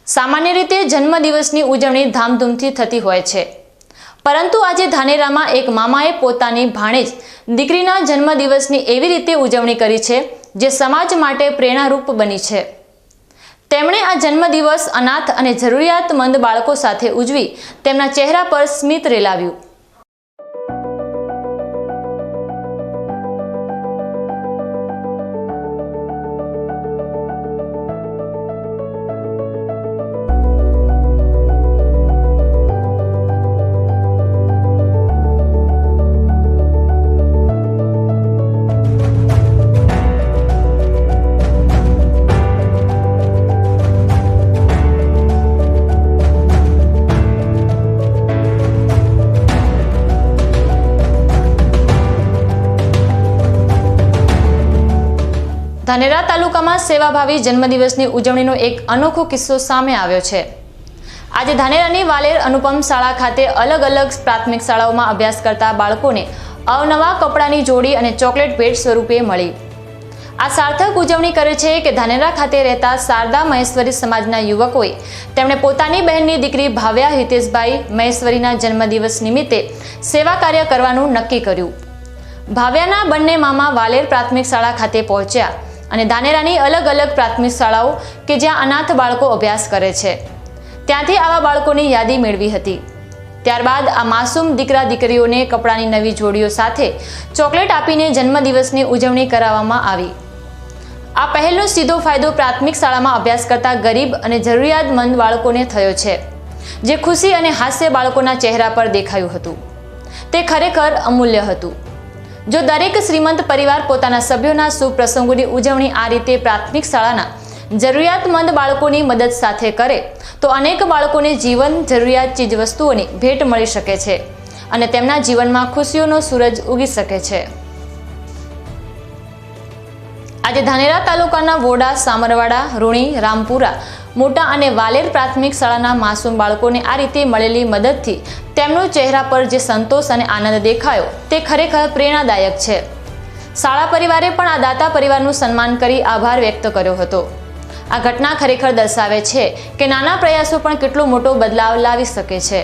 સામાન્ય રીતે જન્મદિવસની ઉજવણી ધામધૂમથી થતી હોય છે, પરંતુ આજે ધાનેરામાં એક મામાએ પોતાની ભાણેજ દીકરીના જન્મદિવસની એવી રીતે ઉજવણી કરી છે જે સમાજ માટે પ્રેરણારૂપ બની છે। તેમણે આ જન્મદિવસ અનાથ અને જરૂરિયાતમંદ બાળકો સાથે ઉજવી તેમના ચહેરા પર સ્મિત રેલાવ્યું। ધાનેરા તાલુકામાં સેવાભાવી જન્મદિવસની ઉજવણીનો એક અનોખો કિસ્સો સામે આવ્યો છે। આજે ધાનેરાની વાલેર અનુપમ શાળા ખાતે અલગ અલગ પ્રાથમિક શાળાઓમાં અભ્યાસ કરતા બાળકોને અવનવા કપડાની જોડી અને ચોકલેટ ભેટ સ્વરૂપે મળી। આ સાર્થક ઉજવણી કરે છે કે ધાનેરા ખાતે રહેતા શારદા મહેશ્વરી સમાજના યુવકોએ તેમણે પોતાની બહેનની દીકરી ભાવ્યા હિતેશભાઈ મહેશ્વરીના જન્મદિવસ નિમિત્તે સેવા કાર્ય કરવાનું નક્કી કર્યું। ભાવ્યાના બંને મામા વાલેર પ્રાથમિક શાળા ખાતે પહોંચ્યા અને ધાનેરાની અલગ અલગ પ્રાથમિક શાળાઓ કે જ્યાં અનાથ બાળકો અભ્યાસ કરે છે ત્યાંથી આવા બાળકોની યાદી મેળવી હતી। ત્યારબાદ આ માસૂમ દીકરા દીકરીઓને કપડાની નવી જોડીઓ સાથે ચોકલેટ આપીને જન્મદિવસની ઉજવણી કરાવવામાં આવી। આ પહેલનો સીધો ફાયદો પ્રાથમિક શાળામાં અભ્યાસ કરતા ગરીબ અને જરૂરિયાતમંદ બાળકોને થયો છે, જે ખુશી અને હાસ્ય બાળકોના ચહેરા પર દેખાયું હતું। તે ખરેખર અમૂલ્ય હતું। જો દરેક શ્રીમંત પરિવાર પોતાના સભ્યોના શુભ પ્રસંગોની ઉજવણી આ રીતે પ્રાથમિક શાળાના જરૂરિયાતમંદ બાળકોની મદદ સાથે કરે તો અનેક બાળકોને જીવન જરૂરિયાત ચીજવસ્તુઓની ભેટ મળી શકે છે અને તેમના જીવનમાં ખુશીઓનો સૂરજ ઉગી શકે છે। આજે ધાનેરા તાલુકાના વોડા, સામરવાડા, રૂણી, રામપુરા, મોટા અને વાલેર પ્રાથમિક શાળાના માસૂમ બાળકોને આ રીતે મળેલી મદદથી તેમનો ચહેરા પર જે સંતોષ અને આનંદ દેખાયો તે ખરેખર પ્રેરણાદાયક છે। શાળા પરિવારે પણ આ દાતા પરિવારનું સન્માન કરી આભાર વ્યક્ત કર્યો હતો। આ ઘટના ખરેખર દર્શાવે છે કે નાના પ્રયાસો પણ કેટલો મોટો બદલાવ લાવી શકે છે।